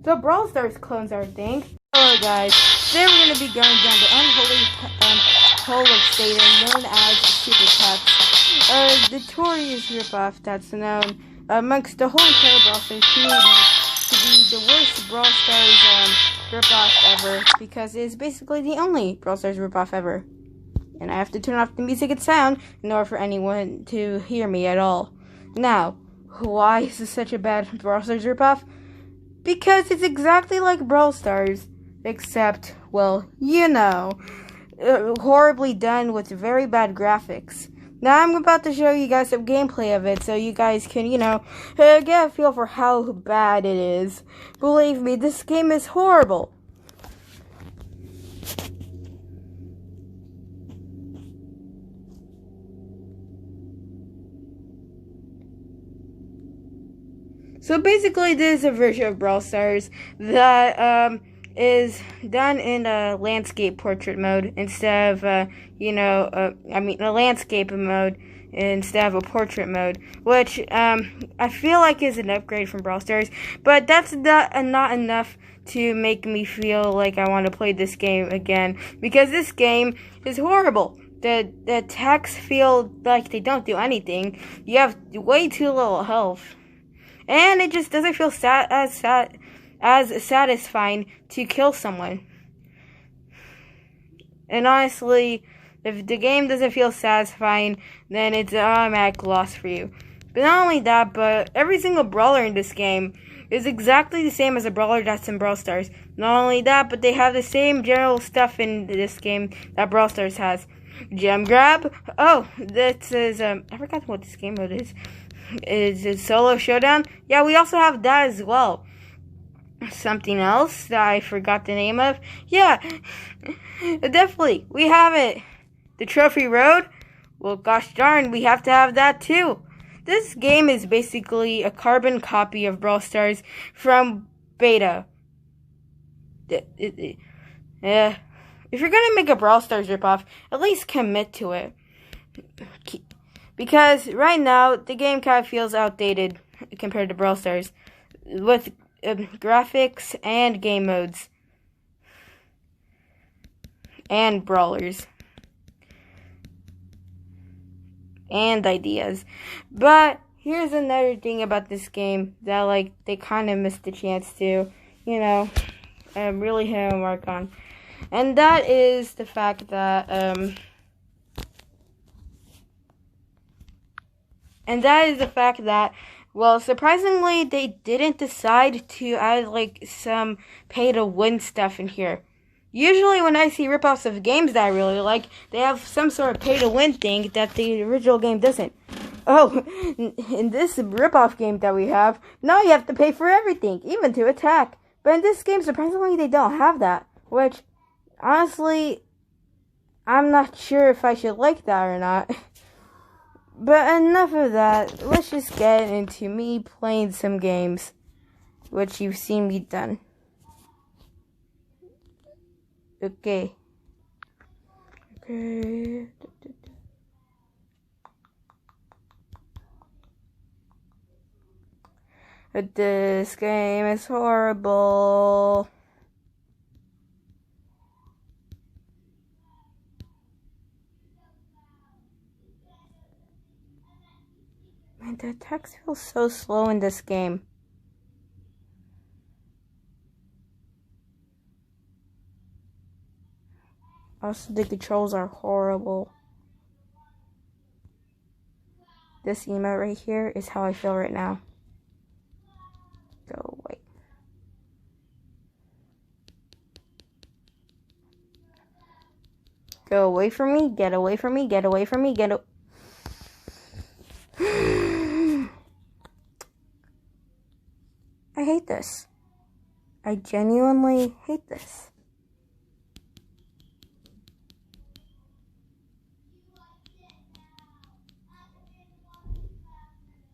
So Brawl Stars clones are a thing. Hello guys, today we're going to be going down the unholy hole of Satan known as Super Cuts. A notorious ripoff that's known amongst the whole entire Brawl Stars community to be the worst Brawl Stars ripoff ever, because it is basically the only Brawl Stars ripoff ever. And I have to turn off the music and sound in order for anyone to hear me at all. Now, why is this such a bad Brawl Stars ripoff? Because it's exactly like Brawl Stars, except, well, you know, horribly done with very bad graphics. Now I'm about to show you guys some gameplay of it so you guys can, get a feel for how bad it is. Believe me, this game is horrible. So basically, this is a version of Brawl Stars that is done in a landscape portrait mode instead of a landscape mode instead of a portrait mode, which I feel like is an upgrade from Brawl Stars, but that's not enough to make me feel like I want to play this game again, because this game is horrible. The attacks feel like they don't do anything. You have way too little health. And it just doesn't feel as satisfying to kill someone. And honestly, if the game doesn't feel satisfying, then it's an automatic loss for you. But not only that, but every single brawler in this game is exactly the same as a brawler that's in Brawl Stars. Not only that, but they have the same general stuff in this game that Brawl Stars has. Gem grab. Oh, this is I forgot what this game mode is. Is it solo showdown? Yeah, we also have that as well. Something else that I forgot the name of. Yeah, definitely, we have it. The trophy road? Well, gosh darn, we have to have that too. This game is basically a carbon copy of Brawl Stars from beta. Yeah. If you're gonna make a Brawl Stars ripoff, at least commit to it. Because right now, the game kind of feels outdated compared to Brawl Stars, with graphics and game modes, and brawlers, and ideas. But here's another thing about this game that, they kind of missed the chance to, really hit a mark on. And that is the fact that, well, surprisingly, they didn't decide to add, some pay-to-win stuff in here. Usually, when I see ripoffs of games that I really like, they have some sort of pay-to-win thing that the original game doesn't. Oh, in this ripoff game that we have, now you have to pay for everything, even to attack. But in this game, surprisingly, they don't have that. Which, honestly, I'm not sure if I should like that or not. But enough of that, let's just get into me playing some games, which you've seen me done. Okay. But this game is horrible. Man, the attacks feel so slow in this game. Also, the controls are horrible. This emote right here is how I feel right now. Go away. Go away from me, get away from me, get away from me, I hate this. I genuinely hate this.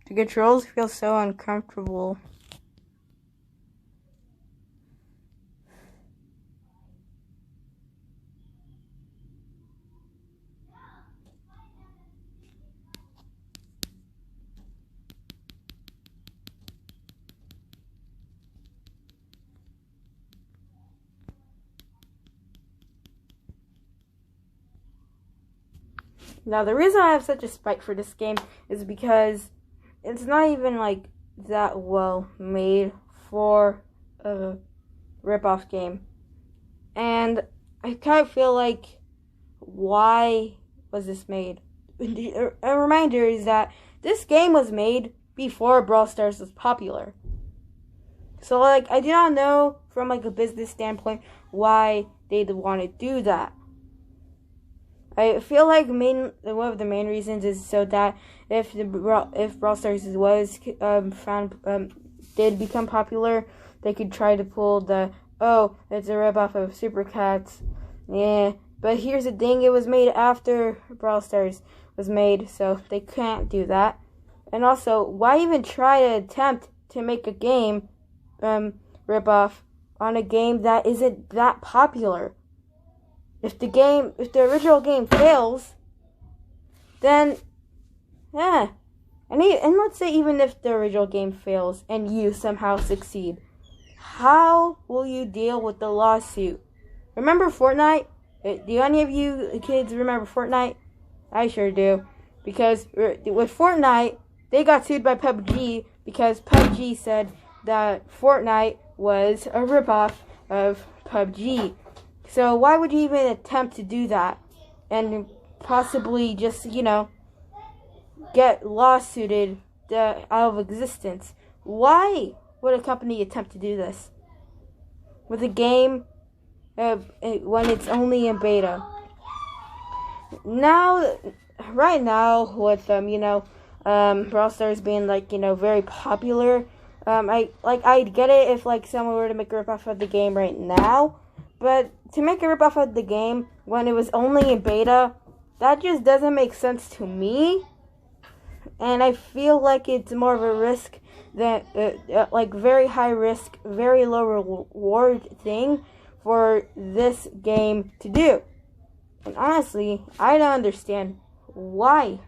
The controls feel so uncomfortable. Now, the reason I have such a spike for this game is because it's not even, like, that well made for a ripoff game. And I kind of feel like, why was this made? A reminder is that this game was made before Brawl Stars was popular. So, like, I do not know from, like, a business standpoint why they'd want to do that. I feel like one of the main reasons is so that if Brawl Stars was did become popular, they could try to pull the, oh, it's a ripoff of Super Cats. Yeah, but here's the thing, it was made after Brawl Stars was made, so they can't do that. And also, why even try to attempt to make a game ripoff on a game that isn't that popular? If the original game fails, then, yeah. And let's say even if the original game fails and you somehow succeed, how will you deal with the lawsuit? Remember Fortnite? Do any of you kids remember Fortnite? I sure do. Because with Fortnite, they got sued by PUBG because PUBG said that Fortnite was a ripoff of PUBG. So why would you even attempt to do that and possibly just, get lawsuited out of existence? Why would a company attempt to do this with a game when it's only in beta? Right now, with Brawl Stars being very popular, I'd get it if someone were to make a ripoff of the game right now. But to make a ripoff of the game when it was only in beta, that just doesn't make sense to me. And I feel like it's more of a risk than, very high risk, very low reward thing for this game to do. And honestly, I don't understand why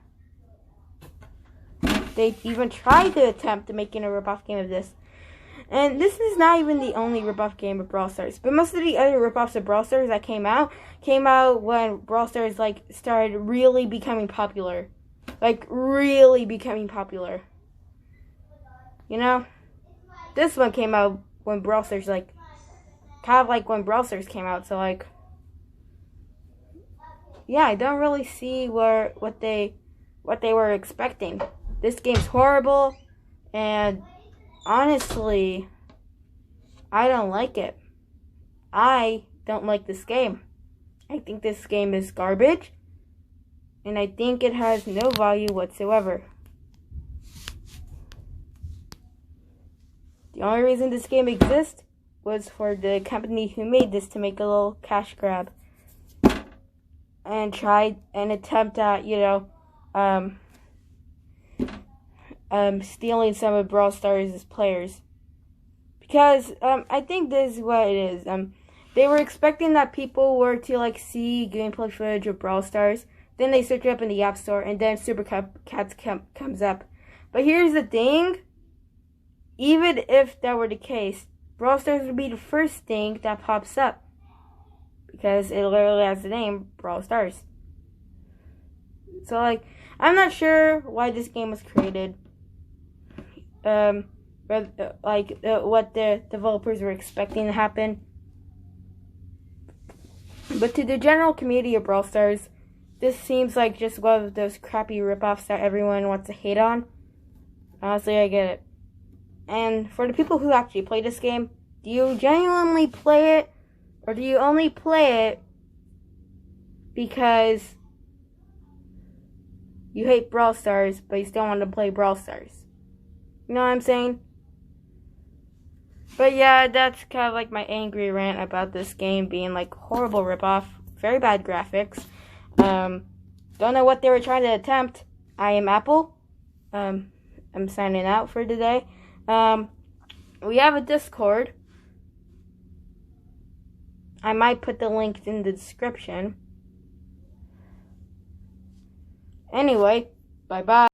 they even tried to attempt to making a ripoff game of this. And this is not even the only ripoff game of Brawl Stars. But most of the other ripoffs of Brawl Stars that came out when Brawl Stars started really becoming popular. Really becoming popular. This one came out when Brawl Stars when Brawl Stars came out. So yeah, I don't really see what they were expecting. This game's horrible, and honestly, I don't like it. I don't like this game. I think this game is garbage, and I think it has no value whatsoever. The only reason this game exists was for the company who made this to make a little cash grab and try and attempt at, stealing some of Brawl Stars' players. Because I think this is what it is. They were expecting that people were to see gameplay footage of Brawl Stars, then they search it up in the App Store, and then Super Cats comes up. But here's the thing: even if that were the case, Brawl Stars would be the first thing that pops up because it literally has the name Brawl Stars. So I'm not sure why this game was created. What the developers were expecting to happen. But to the general community of Brawl Stars, this seems like just one of those crappy ripoffs that everyone wants to hate on. Honestly, I get it. And for the people who actually play this game, do you genuinely play it, or do you only play it because you hate Brawl Stars, but you still want to play Brawl Stars? You know what I'm saying? But yeah, that's kind of my angry rant about this game being horrible ripoff, very bad graphics. Don't know what they were trying to attempt. I am Apple. I'm signing out for today. We have a Discord. I might put the link in the description. Anyway, bye-bye.